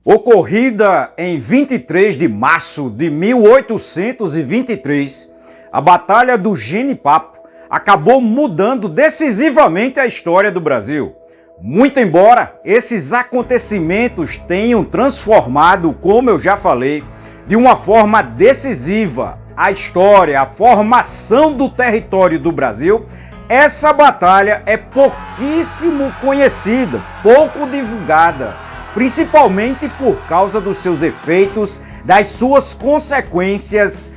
Ocorrida em 23 de março de 1823, a Batalha do Genipapo acabou mudando decisivamente a história do Brasil. Muito embora esses acontecimentos tenham transformado, como eu já falei, de uma forma decisiva a história, a formação do território do Brasil, essa batalha é pouquíssimo conhecida, pouco divulgada, principalmente por causa dos seus efeitos, das suas consequências,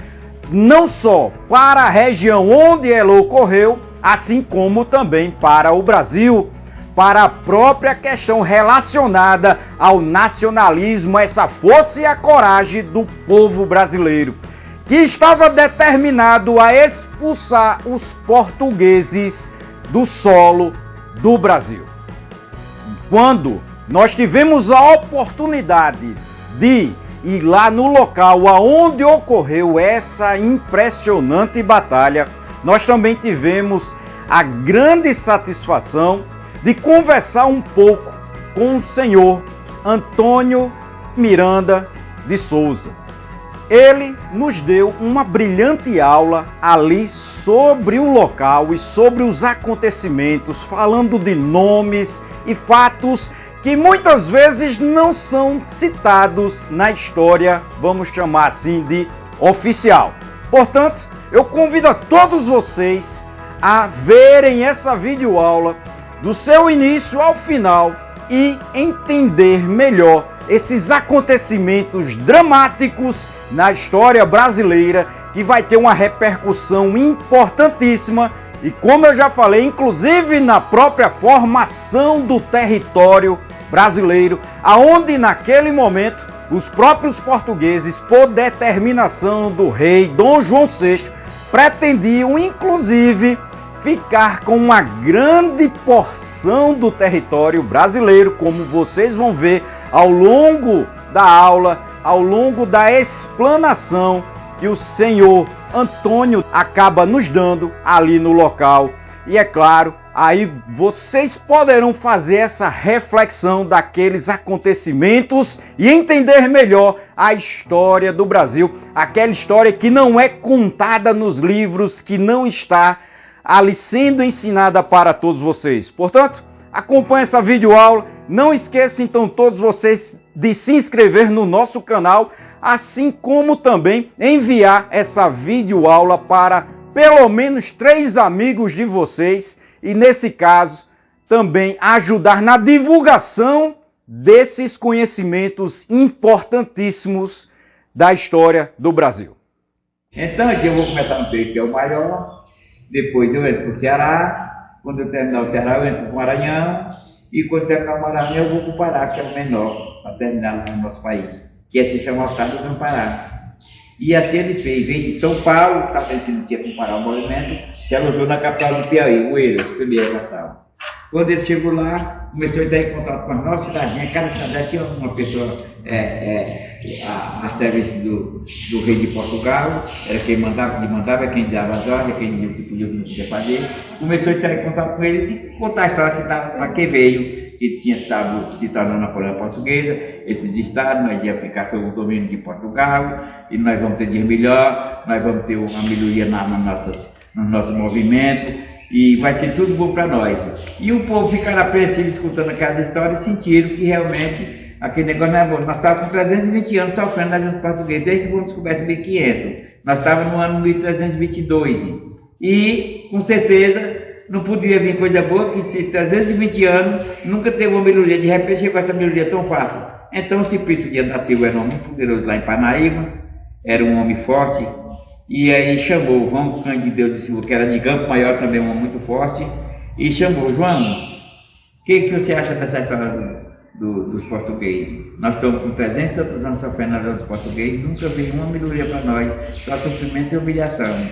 não só para a região onde ela ocorreu, assim como também para o Brasil, para a própria questão relacionada ao nacionalismo, essa força e a coragem do povo brasileiro, que estava determinado a expulsar os portugueses do solo do Brasil. Quando nós tivemos a oportunidade de ir lá no local onde ocorreu essa impressionante batalha, nós também tivemos a grande satisfação de conversar um pouco com o senhor Antônio Miranda de Souza. Ele nos deu uma brilhante aula ali sobre o local e sobre os acontecimentos, falando de nomes e fatos que muitas vezes não são citados na história, vamos chamar assim, de oficial. Portanto, eu convido a todos vocês a verem essa videoaula do seu início ao final e entender melhor esses acontecimentos dramáticos na história brasileira, que vai ter uma repercussão importantíssima e, como eu já falei, inclusive na própria formação do território brasileiro, aonde naquele momento os próprios portugueses, por determinação do rei Dom João VI, pretendiam inclusive ficar com uma grande porção do território brasileiro, como vocês vão ver ao longo da aula, ao longo da explanação que o senhor Antônio acaba nos dando ali no local. E é claro, aí vocês poderão fazer essa reflexão daqueles acontecimentos e entender melhor a história do Brasil, aquela história que não é contada nos livros, que não está ali sendo ensinada para todos vocês. Portanto, acompanhe essa videoaula. Não esqueça então todos vocês de se inscrever no nosso canal, assim como também enviar essa videoaula para pelo menos 3 amigos de vocês e, nesse caso, também ajudar na divulgação desses conhecimentos importantíssimos da história do Brasil. Então, aqui eu vou começar no peito, que é o maior, depois eu entro para o Ceará, quando eu terminar o Ceará eu entro para o Maranhão, e quando terminar o Maranhão eu vou para o Pará, que é o menor, para terminar no nosso país, que é se chama o estado do Campará. E assim ele fez, veio de São Paulo, sabendo que não tinha como parar o movimento, se alojou na capital do Piauí, Oeiras, primeira capital. Quando ele chegou lá, começou a entrar em contato com as 9 cidadinhas, cada cidadinha tinha uma pessoa a serviço do rei de Portugal, era quem mandava, quem dava as ordens, quem dizia o que podia e o que não podia fazer. Começou a entrar em contato com ele e contar a história para que veio. Ele tinha estado se tornando a colônia portuguesa, esses estados, nós ia ficar sob o domínio de Portugal, e nós vamos ter dia melhor, nós vamos ter uma melhoria no nosso movimento, e vai ser tudo bom para nós. E o povo ficaram apreensivo escutando aquelas histórias e sentiram que realmente aquele negócio não é bom. Nós estávamos com 320 anos sofrendo da junta portuguesa, desde que o mundo descoberto em 1500. Nós estávamos no ano 1322. E, com certeza, não podia vir coisa boa, que se 320 anos nunca teve uma melhoria, de repente chegou essa melhoria tão fácil. Então o Simplício Dias da Silva era um homem poderoso lá em Parnaíba, era um homem forte, e aí chamou o João Cândido de Deus e Silva, que era de Campo Maior, também um homem muito forte, e chamou: João, o que você acha dessa história dos portugueses? Nós estamos com 300 e tantos anos sofrendo na dos portugueses, nunca veio uma melhoria para nós, só sofrimento e humilhação.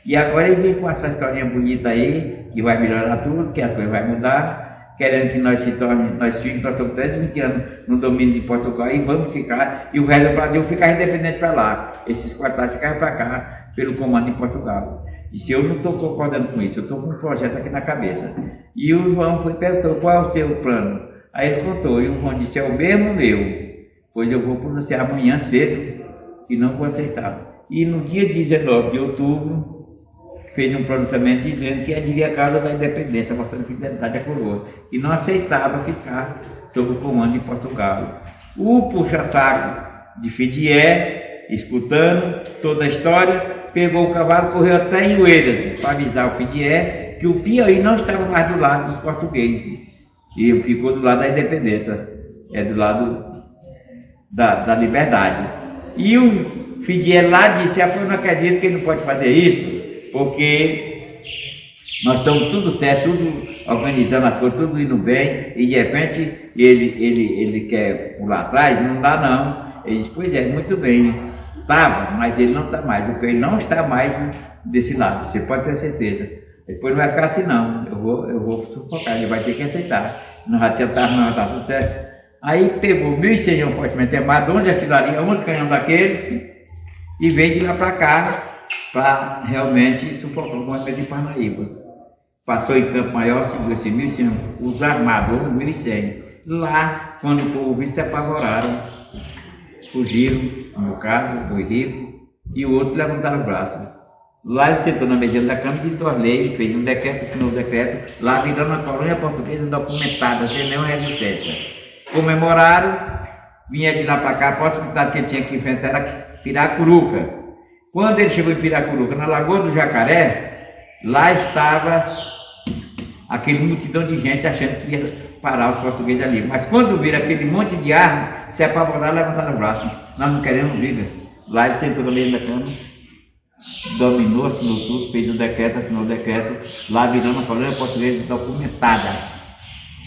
E agora ele vem com essa historinha bonita aí, que vai melhorar tudo, que a coisa vai mudar, querendo que nós nós estamos 320 anos no domínio de Portugal e vamos ficar, e o resto do Brasil ficar independente para lá. Esses 4 anos ficaram para cá, pelo comando de Portugal. E se eu não estou concordando com isso, eu estou com um projeto aqui na cabeça. E o João perguntou: qual é o seu plano? Aí ele contou, e o João disse: é o mesmo meu. pois eu vou pronunciar amanhã cedo e não vou aceitar. E no dia 19 de outubro, fez um pronunciamento dizendo que adquiria a causa da independência, mostrando fidelidade à coroa, e não aceitava ficar sob o comando de Portugal. O puxa-saco de Fidié, escutando toda a história, pegou o cavalo, correu até em Oeiras para avisar o Fidié que o Piauí não estava mais do lado dos portugueses e ficou do lado da independência, do lado da liberdade. E o Fidié lá disse: eu não acredito que ele não pode fazer isso, porque nós estamos tudo certo, tudo organizando as coisas, tudo indo bem, e de repente ele quer pular atrás. Não dá não. Ele disse: pois é, muito bem, estava, mas ele não está mais, o Piauí não está mais desse lado, você pode ter certeza. Depois não vai ficar assim não, eu vou sufocar, ele vai ter que aceitar. Nós já tentamos, não está tudo certo. Aí pegou 1.100 homens fortemente armados, 11 artilharia, 11 canhões daqueles, e veio de lá para cá, para realmente sufocar o movimento de Parnaíba. Passou em Campo Maior, seguiu esse 1.100, os armados, 1.100. Lá, quando o povo viu, se apavoraram, fugiram, no meu caso, do Rico, e os outros levantaram o braço. Lá ele sentou na mesa da Câmara de Torlei, fez um decreto, assinou o decreto, lá virando a colônia portuguesa documentada, sem nenhuma resistência. Comemoraram, vinha de lá para cá, a próxima cidade que ele tinha que enfrentar era Piracuruca. Quando ele chegou em Piracuruca, na Lagoa do Jacaré, lá estava aquele multidão de gente achando que ia parar os portugueses ali. Mas quando viram aquele monte de arma, se apavoraram, levantaram o braço. Nós não queremos briga. Lá ele sentou no meio da cama, dominou, assinou tudo, fez o decreto, assinou o decreto, lá virando a colônia portuguesa documentada.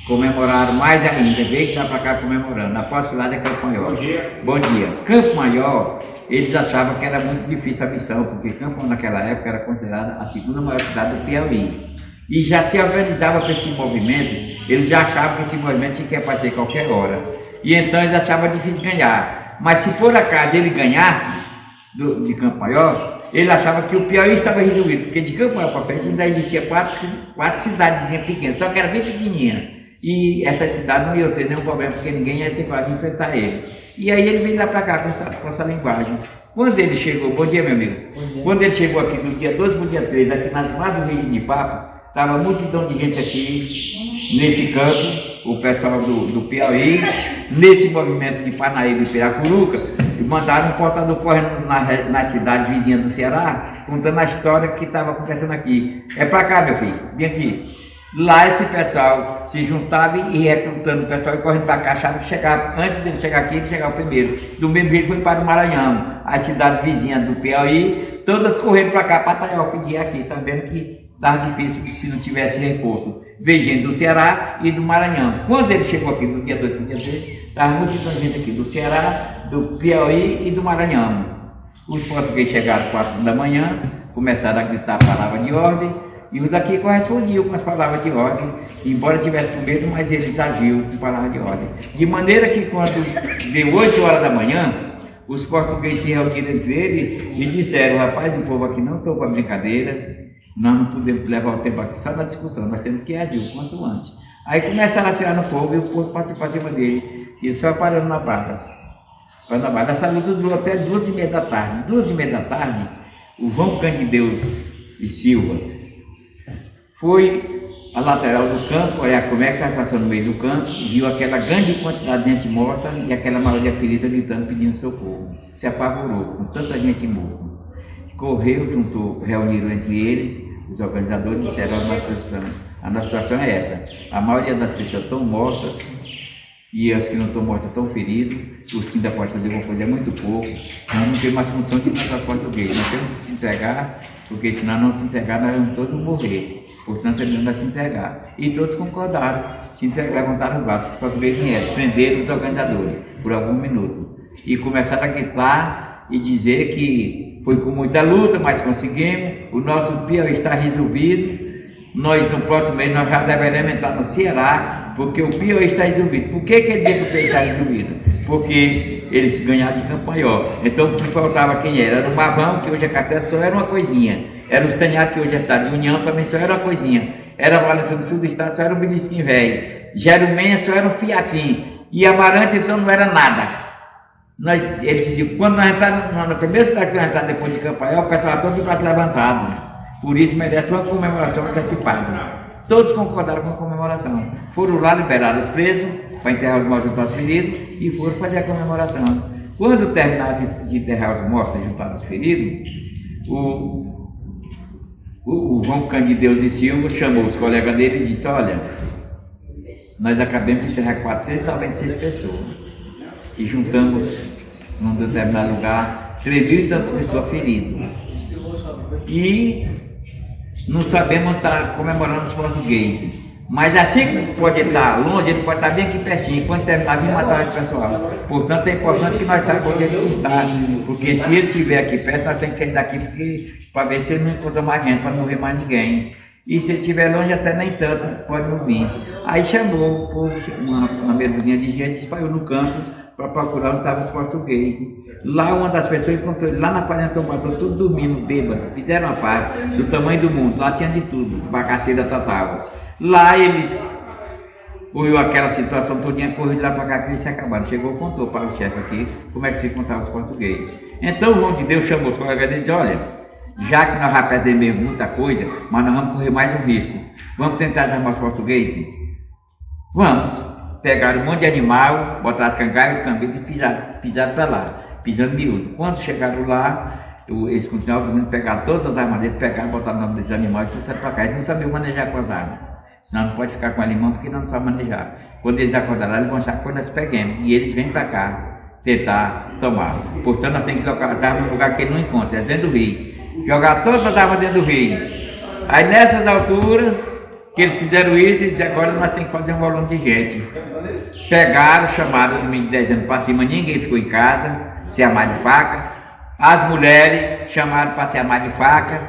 Comemoraram mais ainda, veio que dá para cá comemorando. A próxima cidade é Campo Maior. Bom dia. Bom dia. Campo Maior, eles achavam que era muito difícil a missão, porque Campo Maior naquela época era considerada a segunda maior cidade do Piauí. E já se organizava para esse movimento, eles já achavam que esse movimento tinha que aparecer a qualquer hora. E então eles achavam difícil ganhar. Mas se por acaso ele ganhasse de Campo Maior, ele achava que o Piauí estava resolvido, porque de Campo Maior para frente ainda existia quatro cidadezinhas pequenas, só que era bem pequenininha. E essa cidade não ia ter nenhum problema, porque ninguém ia ter coragem de enfrentar ele. E aí ele veio lá para cá com essa linguagem. Quando ele chegou, bom dia meu amigo, quando ele chegou aqui do dia 12 para o dia 13, aqui nas margens do Rio de Nipapo, estava uma multidão de gente aqui nesse campo, o pessoal do Piauí, nesse movimento de Parnaíba e Piracuruca, e mandaram um portador correndo na cidade vizinha do Ceará, contando a história que estava acontecendo aqui. É para cá meu filho, vem aqui. Lá esse pessoal se juntava e ia recrutando o pessoal e correndo para cá, achava que chegava, antes dele chegar aqui, ele chegava primeiro. Do mesmo jeito foi para o Maranhão, as cidades vizinhas do Piauí, todas correndo para cá, para Taial, pedir aqui, sabendo que estava difícil se não tivesse reforço. Veio gente do Ceará e do Maranhão. Quando ele chegou aqui no dia 2 para o dia 3, estava muita gente aqui do Ceará, do Piauí e do Maranhão. Os portugueses chegaram às 4 da manhã, começaram a gritar a palavra de ordem, e os daqui correspondiam com as palavras de ordem, embora tivesse com medo, mas eles agiam com palavras de ordem. De maneira que quando deu 8 horas da manhã, os portugueses se reuniram entre eles e disseram: rapaz, o povo aqui não estou para brincadeira, nós não podemos levar o tempo aqui só na discussão, nós temos que agir o quanto antes. Aí começaram a atirar no povo e o povo partiu para cima dele, e ele só parando na barra. Essa luta durou até 2h30 da tarde. 2h30 da tarde, o João Candideus e Silva foi à lateral do campo, olhar como é que estava passando no meio do campo, viu aquela grande quantidade de gente morta e aquela maioria ferida gritando, pedindo socorro. Se apavorou com tanta gente morta. Correu, juntou, reuniram entre eles, os organizadores disseram: a nossa situação é essa, a maioria das pessoas estão mortas e as que não estão mortas estão feridos, os que ainda podem fazer alguma coisa é muito pouco, nós não temos mais função de matar os portugueses, nós temos que se entregar, porque se nós não se entregar, nós vamos todos morrer. Portanto, ele não vai se entregar. E todos concordaram, se entregaram, levantaram o braço. Os portugueses vieram, prenderam os organizadores por algum minuto. E começaram a gritar e dizer que foi com muita luta, mas conseguimos. O nosso Piauí está resolvido. Nós, no próximo mês, nós já deveremos entrar no Ceará, porque o Piauí está resolvido. Por que ele disse que o Piauí está resolvido? Porque eles ganharam de Campo Maior. Então, o que faltava quem era? Era o Mavão, que hoje é Castelo, só era uma coisinha. Era o Estaniato, que hoje é a cidade de União, também só era uma coisinha. Era a Valença do Sul do Estado, só era um belisquinho velho. Jerumenha só era um fiapinho. E Amarante, então, não era nada. Ele dizia, quando nós entramos, na primeira cidade que nós entramos depois de Campanhal, o pessoal todo de braço levantado. Por isso merece uma comemoração antecipada. Todos concordaram com a comemoração. Foram lá liberar os presos, para enterrar os mortos junto aos feridos, e foram fazer a comemoração. Quando terminaram de enterrar os mortos junto aos feridos, o João Candideus e Silva chamou os colegas dele e disse, olha, nós acabamos de enterrar 496 pessoas e juntamos num determinado lugar 3.000 e tantas pessoas feridas. E não sabemos estar comemorando os portugueses. Mas assim que pode estar longe, ele pode estar bem aqui pertinho. Quando terminar, vem matar o pessoal. Portanto, é importante que nós saibamos onde ele está. Porque se ele estiver aqui perto, nós temos que sair daqui para ver se ele não encontra mais gente, para não ver mais ninguém. E se ele estiver longe, até nem tanto, pode não vir. Aí chamou uma meduzinha de gente, espalhou no campo para procurar onde estavam os portugueses. Lá uma das pessoas encontrou ele, lá na palha do tomador, tudo dormindo, bêbado. Fizeram uma parte do tamanho do mundo, lá tinha de tudo, bagaceira total. Lá eles, ouviu aquela situação todinha, correu de lá para cá, que eles se acabaram. Chegou e contou para o chefe aqui como é que se contava os portugueses. Então o João de Deus chamou os colegas dele e disse, olha, já que nós já perdemos muita coisa, mas nós vamos correr mais um risco. Vamos tentar desarmar os portugueses? Vamos. Pegaram um monte de animal, botaram as cangaias, os cambios e pisaram para lá, pisando miúdo. Quando chegaram lá, eles continuavam dormindo, pegaram todas as armas dele, pegaram, botaram o nome desses animais e trouxeram para cá. Eles não sabiam manejar com as armas. Senão não pode ficar com alemão porque não sabe manejar. Quando eles acordarem, eles vão achar que quando nós peguemos. E eles vêm para cá tentar tomar. Portanto, nós temos que colocar as armas no lugar que ele não encontra, é dentro do rio. Jogar todas as armas dentro do rio. Aí nessas alturas que eles fizeram isso, eles disseram, agora nós temos que fazer um volume de gente. Pegaram, chamaram os meninos de 10 anos para cima, ninguém ficou em casa, se armar de faca. As mulheres chamaram para se armar de faca.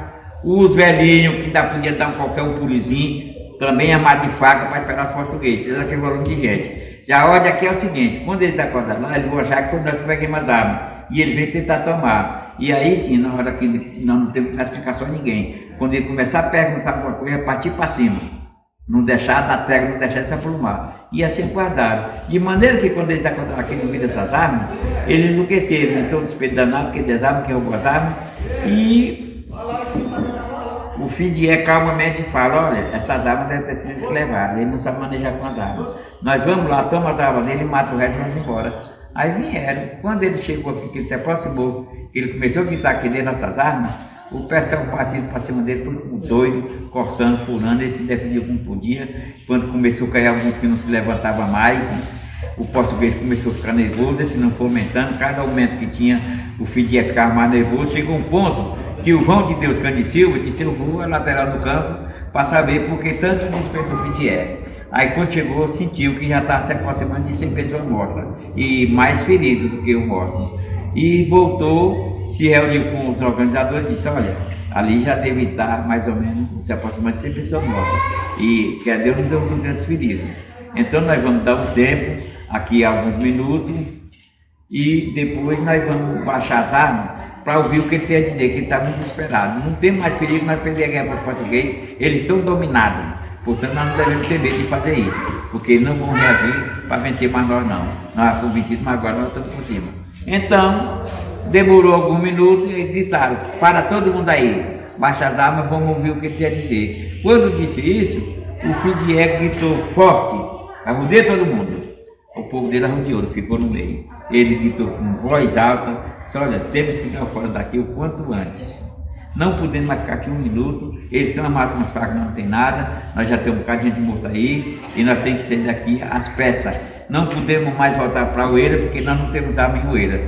Os velhinhos, que ainda podiam dar qualquer um pulizinho, também armado de faca para esperar os portugueses. Fizeram aquele volume de gente. Já a ordem aqui é o seguinte, quando eles acordam lá, eles vão achar que nós pegamos as armas. E eles vêm tentar tomar. E aí sim, na hora que nós não temos que dar explicação a ninguém. Quando ele começar a perguntar alguma coisa, é partir para cima. Não deixar da terra, não deixar de se aprumar. E assim guardaram. De maneira que quando eles acordaram aqui no meio dessas armas, eles enlouqueceram. Então, despeito danado, que desarmam, que roubam as armas. E o Fidié calmamente fala, olha, essas armas devem ter sido eles que levaram. Ele não sabe manejar com as armas. Nós vamos lá, toma as armas dele, mata o resto e vamos embora. Aí vieram. Quando ele chegou aqui, que ele se aproximou, que ele começou a gritar que dentro nossas armas, o pessoal partindo para cima dele, todo doido, cortando, furando, ele se defendia como podia. Quando começou a cair alguns que não se levantavam mais, o português começou a ficar nervoso, esse não foi aumentando, cada aumento que tinha, o Fidié ficava mais nervoso. Chegou um ponto que o João de Deus Cândido Silva disse, eu vou à lateral do campo para saber por que tanto despeito do Fidié. Aí quando chegou, sentiu que já estava se aproximando de 100 pessoas mortas, e mais feridos do que o morto. E voltou, se reuniu com os organizadores e disse, olha, ali já deve estar mais ou menos se aproximando de 100 pessoas mortas. E que a Deus não deu 200 feridos. Então nós vamos dar um tempo, aqui alguns minutos, e depois nós vamos baixar as armas para ouvir o que ele tem a dizer, que ele está muito desesperado. Não tem mais perigo nós perder a guerra para os portugueses, eles estão dominados. Portanto, nós não devemos ter medo de fazer isso, porque eles não vão reagir para vencer mais nós não. Nós fomos vencidos, mas agora nós estamos por cima. Então, demorou alguns minutos e eles gritaram, para todo mundo aí, baixa as armas, vamos ouvir o que ele tem a dizer. Quando disse isso, o Fidié gritou forte, arrodeou todo mundo. O povo dele arrodeou, ficou no meio. Ele gritou com voz alta, disse, olha, temos que ir fora daqui o quanto antes. Não podemos mais ficar aqui um minuto, eles estão armados com as facas, não tem nada, nós já temos um bocadinho de morto aí, e nós temos que sair daqui às pressas. Não podemos mais voltar para a Oeira, porque nós não temos arma em Oeira.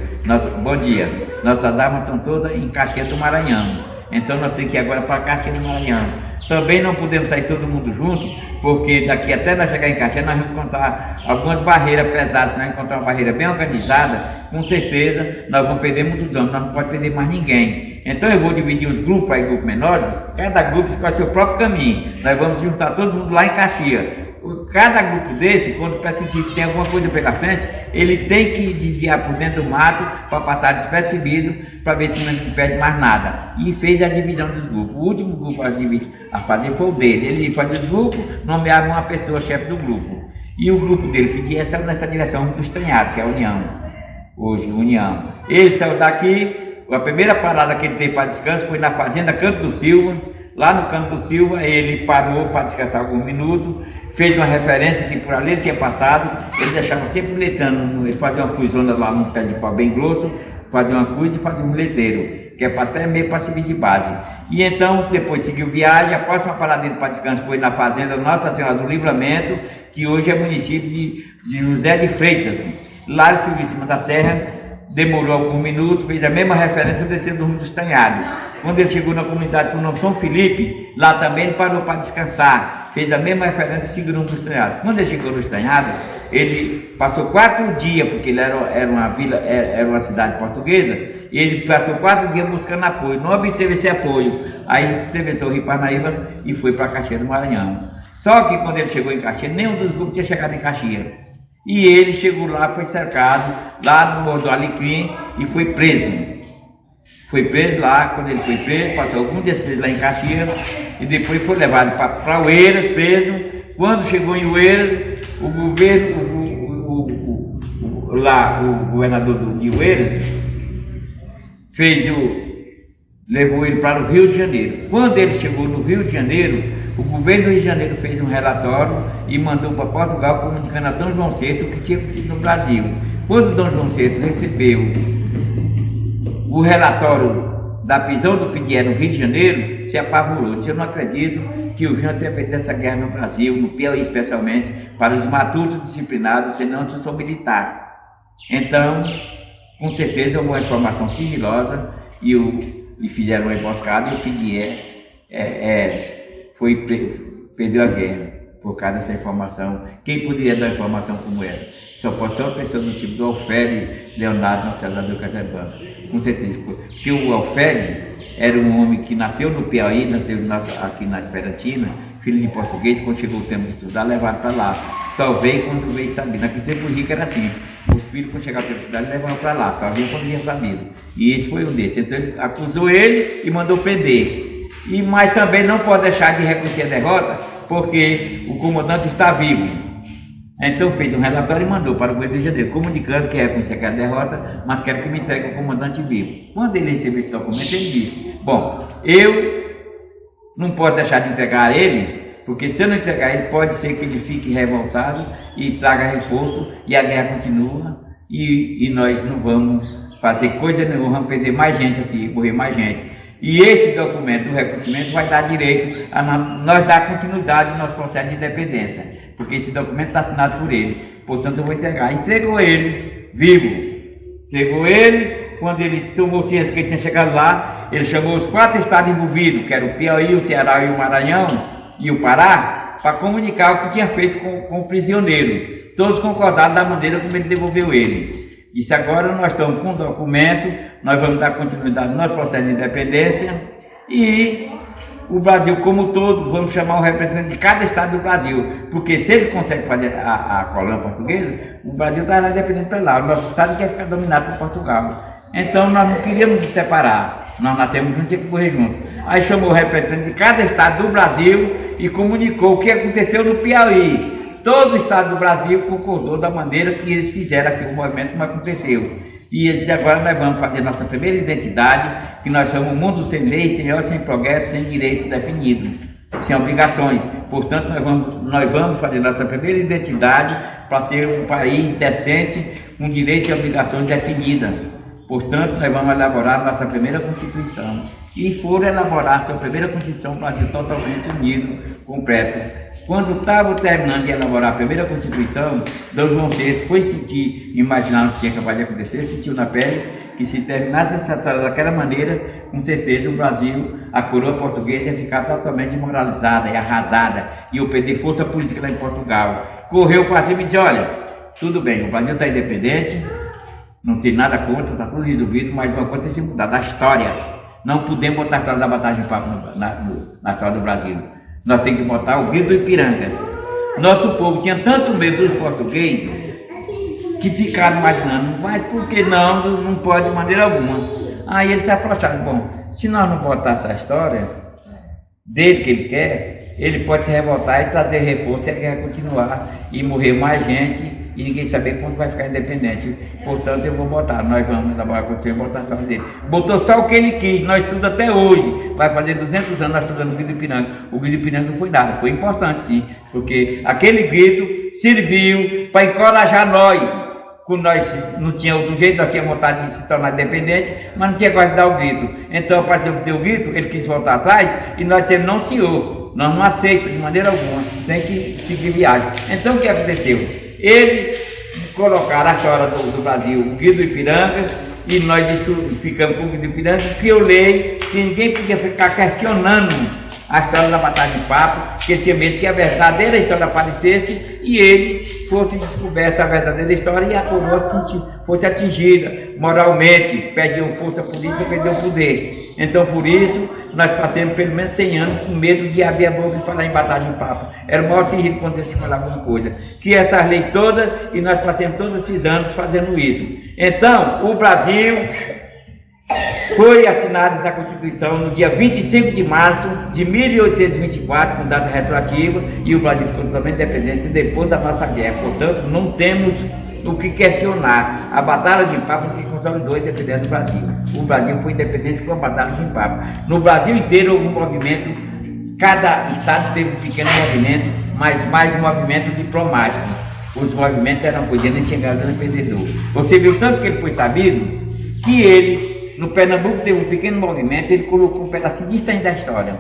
Bom dia, nossas armas estão todas em Caxias do Maranhão, então nós temos que ir agora para Caxias do Maranhão. Também não podemos sair todo mundo junto, porque daqui até nós chegar em Caxias, nós vamos encontrar algumas barreiras pesadas. Se nós encontrar uma barreira bem organizada, com certeza nós vamos perder muitos homens, nós não podemos perder mais ninguém. Então eu vou dividir os grupos aí, grupos menores, cada grupo escolhe seu próprio caminho. Nós vamos juntar todo mundo lá em Caxias. Cada grupo desse, quando pressentir que tem alguma coisa pela frente, ele tem que desviar por dentro do mato para passar despercebido, para ver se não perde mais nada. E fez a divisão dos grupos. O último grupo a fazer foi o dele. Ele fazia os grupos, nomeava uma pessoa chefe do grupo. E o grupo dele, Fidié, saiu nessa direção do estranhado, que é a União. hoje União. Ele saiu daqui, a primeira parada que ele teve para descanso foi na fazenda Canto do Silva. Lá no Canto do Silva ele parou para descansar alguns minutos, fez uma referência que por ali ele tinha passado, ele deixava sempre letando, ele fazia uma cruzona lá no pé de pau bem grosso, fazia uma cruz e fazia um letreiro, que é até meio para subir de base. E então depois seguiu viagem, a próxima parada dele para descanso foi na fazenda Nossa Senhora do Livramento, que hoje é município de José de Freitas. Lá ele subiu em cima da serra, demorou alguns minutos, fez a mesma referência descendo do Rumo dos Tanhados. Quando ele chegou na comunidade por nome São Felipe, lá também ele parou para descansar, fez a mesma referência seguindo o Rumo dos Tanhados. Quando ele chegou nos Tanhados, ele passou 4 dias, porque ele era uma vila, era uma cidade portuguesa, e ele passou 4 dias buscando apoio, não obteve esse apoio. Aí atravessou o Rio Parnaíba e foi para Caxias do Maranhão. Só que quando ele chegou em Caxias, nenhum dos grupos tinha chegado em Caxias. E ele chegou lá, foi cercado, lá no Morro do Alecrim, e foi preso. Foi preso lá, quando ele foi preso, passou alguns dias preso lá em Caxias, e depois foi levado para Oeiras, preso. Quando chegou em Oeiras, o governo, o governador de Oeiras, levou ele para o Rio de Janeiro. Quando ele chegou no Rio de Janeiro, o governo do Rio de Janeiro fez um relatório e mandou para Portugal comunicando a Dom João VI o que tinha acontecido no Brasil. Quando Dom João VI recebeu o relatório da prisão do Fidel no Rio de Janeiro, se apavorou. Disse: eu não acredito que o Rio tenha feito essa guerra no Brasil, no Piauí especialmente, para os matutos disciplinados, senão eu sou militar. Então, com certeza houve uma informação sigilosa e fizeram uma emboscada, e o Fidel perdeu a guerra por causa dessa informação. Quem poderia dar uma informação como essa? Só pode ser uma pessoa do tipo do Alferes Leonardo César do Caterban, com certeza, porque o Alferes era um homem que nasceu no Piauí, nasceu aqui na Esperantina, filho de português. Quando chegou o tempo de estudar, levaram para lá. Só veio quando veio sabido. Naquele tempo o rico era assim: os filhos, quando chegavam o tempo de estudar, levaram para lá, só veio quando tinha sabido. E esse foi um desses. Então ele acusou ele e mandou prender. Mas também não pode deixar de reconhecer a derrota, porque o comandante está vivo. Então fez um relatório e mandou para o governo do Rio de Janeiro, comunicando que reconhecia aquela derrota, mas quero que me entregue o comandante vivo. Quando ele recebeu esse documento, ele disse: bom, eu não posso deixar de entregar a ele, porque se eu não entregar ele, pode ser que ele fique revoltado e traga reforço, e a guerra continua, e nós não vamos fazer coisa nenhuma, vamos perder mais gente aqui, morrer mais gente. E esse documento do reconhecimento vai dar direito a nós dar continuidade ao nosso processo de independência, porque esse documento está assinado por ele. Portanto, eu vou entregar. Entregou ele vivo. Entregou ele. Quando ele tomou ciência que ele tinha chegado lá, ele chamou os 4 estados envolvidos, que eram o Piauí, o Ceará e o Maranhão e o Pará, para comunicar o que tinha feito com o prisioneiro. Todos concordaram da maneira como ele devolveu ele. Disse: agora nós estamos com o documento, nós vamos dar continuidade no nosso processo de independência, e o Brasil como um todo, vamos chamar o representante de cada estado do Brasil, porque se ele consegue fazer a colônia portuguesa, o Brasil está lá independente para lá, o nosso estado quer ficar dominado por Portugal. Então nós não queríamos nos separar, nós nascemos juntos e tínhamos que correr juntos. Aí chamou o representante de cada estado do Brasil e comunicou o que aconteceu no Piauí. Todo o estado do Brasil concordou da maneira que eles fizeram aqui o movimento, como aconteceu. E eles disseram: agora nós vamos fazer nossa primeira identidade, que nós somos um mundo sem lei, sem ordem, sem progresso, sem direitos definidos, sem obrigações. Portanto, nós vamos fazer nossa primeira identidade para ser um país decente, com direitos e obrigações definidas. Portanto, nós vamos elaborar nossa primeira Constituição. E foram elaborar sua primeira Constituição para ser totalmente unido, completo. Quando estavam terminando de elaborar a primeira Constituição, Dom João VI foi sentir, imaginar o que tinha acabado de acontecer, sentiu na pele que se terminasse essa história daquela maneira, com certeza o Brasil, a coroa portuguesa, ia ficar totalmente desmoralizada e arrasada, e ia perder força política lá em Portugal. Correu para cima e disse: olha, tudo bem, o Brasil está independente, não tem nada contra, está tudo resolvido, mas uma coisa tem que mudar da história. Não podemos botar a história da Batalha de Papo na história do Brasil. Nós temos que botar o grito do Ipiranga. Nosso povo tinha tanto medo dos portugueses que ficaram imaginando: mas por que não pode de maneira alguma. Aí eles se aproximaram: bom, se nós não botar essa história dele que ele quer, ele pode se revoltar e trazer reforço e a guerra continuar e morrer mais gente e ninguém saber quando vai ficar independente. Portanto, eu vou botar, nós vamos trabalhar com você, botar a história dele. Botou só o que ele quis, nós estudamos até hoje, vai fazer 200 anos nós estudando o Grito do Ipiranga. O Grito do Ipiranga não foi nada, foi importante sim, porque aquele grito serviu para encorajar nós. Quando nós não tinha outro jeito, nós tínhamos vontade de se tornar independente, mas não tinha coragem de dar o grito. Então apareceu que deu o grito, ele quis voltar atrás, e nós dissemos, não senhor, nós não aceitamos de maneira alguma, tem que seguir viagem. Então o que aconteceu? Ele colocaram a história do Brasil, o Grito do Ipiranga, e nós ficamos com o Grito do Ipiranga, que eu leio, que ninguém podia ficar questionando a história da Batalha de Papo, porque tinha medo que a verdadeira história aparecesse e ele fosse descoberta a verdadeira história e a coroa fosse atingida moralmente, perdeu força política, perdeu poder. Então por isso nós passamos pelo menos 100 anos com medo de abrir a boca e falar em Batalha de Papo. Era o maior risco quando você se falava alguma coisa. Que essas leis todas, e nós passamos todos esses anos fazendo isso. Então o Brasil foi assinada essa Constituição no dia 25 de março de 1824, com data retroativa, e o Brasil ficou totalmente independente depois da nossa guerra. Portanto, não temos o que questionar. A Batalha de Papo que consolidou a independência do Brasil. O Brasil foi independente com a Batalha de Papo. No Brasil inteiro houve um movimento, cada estado teve um pequeno movimento, mas mais um movimento diplomático. Os movimentos eram coisas, nem tinha grande perdedor. Você viu tanto que ele foi sabido, que ele no Pernambuco teve um pequeno movimento, ele colocou um pedacinho disso da história.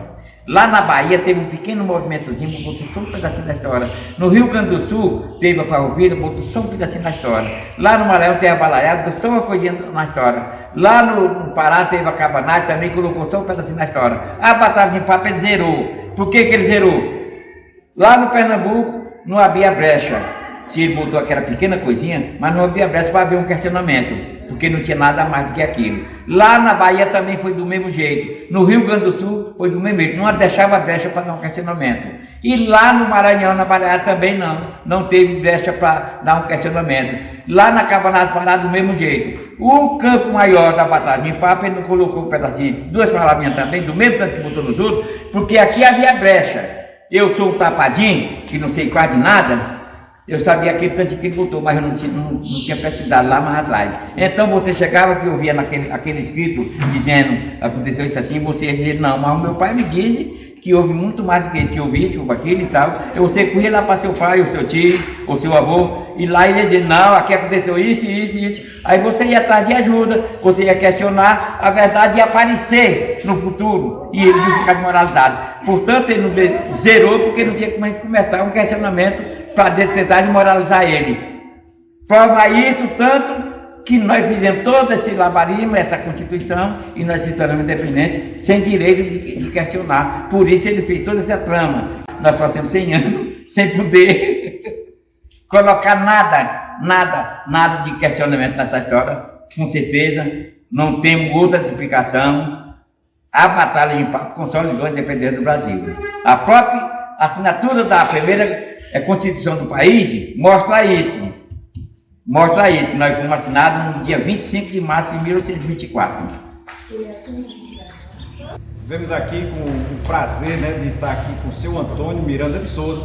Lá na Bahia teve um pequeno movimentozinho, botou só um pedacinho da história. No Rio Grande do Sul teve a Farroupilha, botou só um pedacinho da história. Lá no Maranhão teve a Balaiada, botou só uma coisinha na história. Lá no Pará teve a Cabanagem, também colocou só um pedacinho da história. A Batalha de Papo ele zerou. Por que ele zerou? Lá no Pernambuco não havia brecha. Se ele botou aquela pequena coisinha, mas não havia brecha para haver um questionamento, porque não tinha nada mais do que aquilo. Lá na Bahia também foi do mesmo jeito. No Rio Grande do Sul foi do mesmo jeito. Não deixava brecha para dar um questionamento. E lá no Maranhão, na Balaiada também não teve brecha para dar um questionamento. Lá na Cabanagem Pará do mesmo jeito. O campo maior da Batalha de Papo, ele não colocou um pedacinho, duas palavrinhas também, do mesmo tanto que botou nos outros, porque aqui havia brecha. Eu sou um tapadinho, que não sei quase nada. Eu sabia aquele tanto que ele botou, mas eu não tinha pesquisado lá mais atrás. Então você chegava que eu via aquele escrito dizendo, aconteceu isso assim, você ia dizer, não, mas o meu pai me disse que houve muito mais do que isso, que eu visse, com aquilo e tal. Você corria lá para seu pai, ou seu tio, ou seu avô, e lá ele ia dizer, não, aqui aconteceu isso, isso, isso. Aí você ia atrás de ajuda, você ia questionar, a verdade ia aparecer no futuro, e ele ia ficar desmoralizado. Portanto, ele não zerou, porque não tinha como a gente começar um questionamento para tentar desmoralizar ele. Prova isso tanto que nós fizemos todo esse labarismo, essa Constituição, e nós se tornamos independentes, sem direito de questionar. Por isso ele fez toda essa trama. Nós passamos 100 anos sem poder colocar nada de questionamento nessa história. Com certeza, não temos outra explicação. A Batalha de Papo consolidou a independência do Brasil. A própria assinatura da primeira Constituição do país mostra isso. Mostra isso, que nós fomos assinados no dia 25 de março de 1824. Vemos aqui com o prazer, né, de estar aqui com o seu Antônio Miranda de Souza,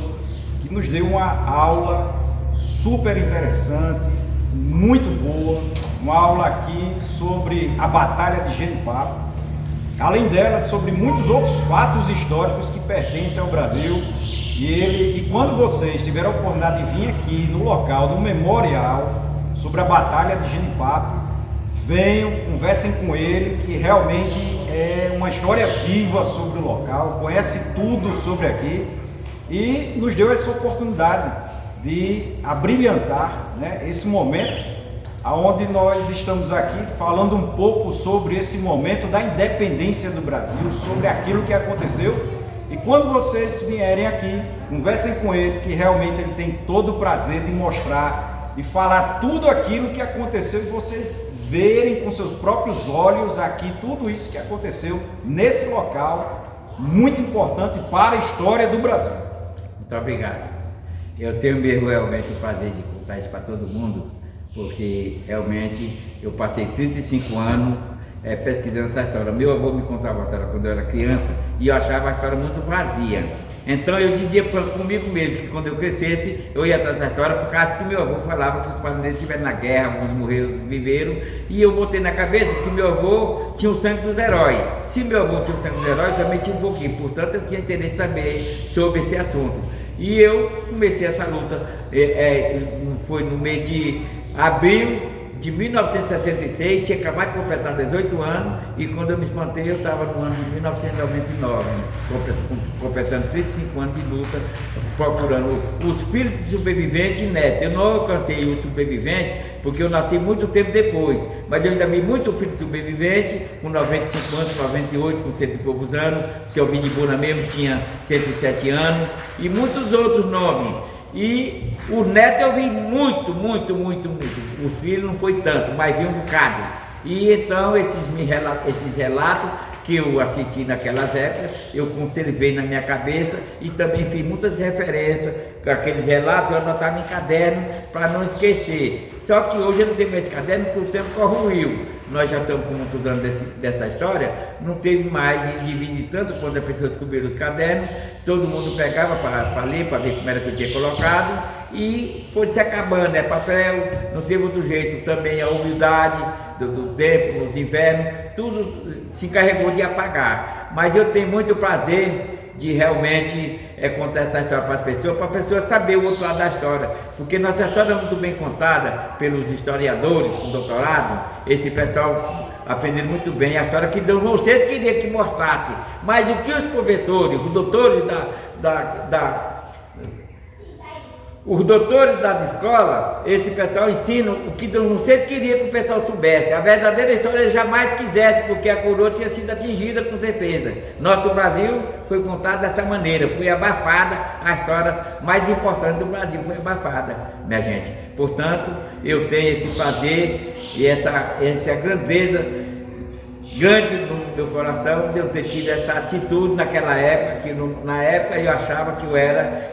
que nos deu uma aula super interessante, muito boa, uma aula aqui sobre a Batalha de Genipapo. Além dela, sobre muitos outros fatos históricos que pertencem ao Brasil. E quando vocês tiverem a oportunidade de vir aqui no local, no memorial, sobre a Batalha de Genipapo, venham, conversem com ele, que realmente é uma história viva sobre o local, conhece tudo sobre aqui e nos deu essa oportunidade de abrilhantar, né, esse momento, onde nós estamos aqui falando um pouco sobre esse momento da independência do Brasil, sobre aquilo que aconteceu. E quando vocês vierem aqui, conversem com ele, que realmente ele tem todo o prazer de mostrar, de falar tudo aquilo que aconteceu e vocês verem com seus próprios olhos aqui tudo isso que aconteceu nesse local, muito importante para a história do Brasil. Muito obrigado. Eu tenho mesmo realmente o prazer de contar isso para todo mundo, porque realmente eu passei 35 anos pesquisando essa história. Meu avô me contava a história quando eu era criança e eu achava a história muito vazia. Então eu dizia comigo mesmo que quando eu crescesse, eu ia atrás dessa história, por causa que meu avô falava que os padrinhos estiveram na guerra, alguns morreram, outros viveram, e eu botei na cabeça que meu avô tinha o sangue dos heróis. Se meu avô tinha o sangue dos heróis, eu também tinha um pouquinho, portanto eu tinha interesse de saber sobre esse assunto. E eu comecei essa luta, foi no mês de abril de 1966, tinha acabado de completar 18 anos, e quando eu me espantei eu estava no ano de 1999, completando 35 anos de luta, procurando os filhos de sobrevivente e neto. Eu não alcancei o sobrevivente porque eu nasci muito tempo depois, mas eu ainda vi muito filho de sobrevivente, com 95 anos, 98, com 100 e poucos anos, seu Bidibuna mesmo tinha 107 anos, e muitos outros nomes. E o neto eu vi muito. Os filhos não foi tanto, mas vi um bocado. E então esses relatos que eu assisti naquelas épocas, eu conservei na minha cabeça e também fiz muitas referências com aqueles relatos, eu anotava em caderno para não esquecer. Só que hoje eu não tenho mais esse caderno porque o tempo corre o rio. Nós já estamos com muitos anos dessa história, não teve mais de dividir tanto quando as pessoas descobriram os cadernos, todo mundo pegava para ler, para ver como era que eu tinha colocado, e foi se acabando, papel, não teve outro jeito. Também a humildade do tempo, nos invernos, tudo se encarregou de apagar. Mas eu tenho muito prazer de realmente contar essa história para as pessoas, para a pessoa saber o outro lado da história, porque nossa história é muito bem contada pelos historiadores com doutorado. Esse pessoal aprendeu muito bem a história que Dom João VI queria que mostrasse, mas o que os professores, os doutores os doutores das escolas, esse pessoal ensina o que Dom João VI queria que o pessoal soubesse. A verdadeira história ele jamais quisesse, porque a coroa tinha sido atingida com certeza. Nosso Brasil foi contado dessa maneira, foi abafada, a história mais importante do Brasil foi abafada, minha gente. Portanto, eu tenho esse prazer e essa grandeza grande no meu coração de eu ter tido essa atitude naquela época, que na época eu achava que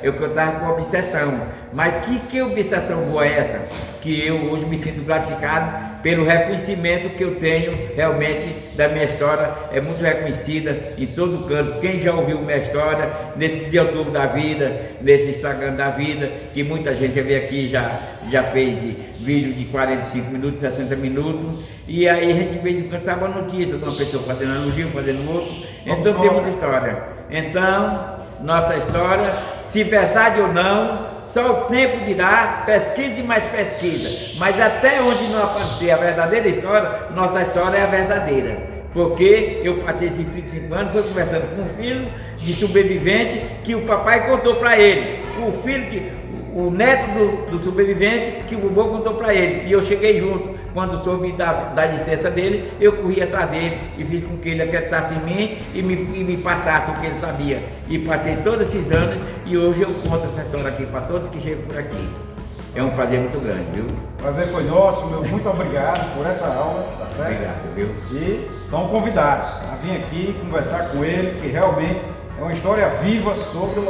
eu estava com obsessão. Mas que obsessão boa é essa? Que eu hoje me sinto gratificado pelo reconhecimento que eu tenho realmente da minha história, é muito reconhecida em todo canto. Quem já ouviu minha história nesses YouTube da vida, nesse Instagram da vida, que muita gente veio aqui já fez vídeo de 45 minutos, 60 minutos, e aí a gente de vez em quando sabe uma notícia de uma pessoa fazendo um elogio, fazendo outro, então tem muita história. Então, nossa história, se verdade ou não, só o tempo dirá, pesquisa e mais pesquisa, mas até onde não aparecer a verdadeira história, nossa história é a verdadeira, porque eu passei esses 35 anos, fui conversando com um filho de sobrevivente que o papai contou para ele, o neto do sobrevivente que o vovô contou para ele, e eu cheguei junto. Quando soube da existência dele, eu corri atrás dele e fiz com que ele acreditasse em mim e me passasse o que ele sabia. E passei todos esses anos e hoje eu conto essa história aqui para todos que chegam por aqui. É um prazer muito grande, viu? O prazer foi nosso, meu. Muito obrigado por essa aula, tá certo? Obrigado, viu? E estão convidados a vir aqui conversar com ele, que realmente é uma história viva sobre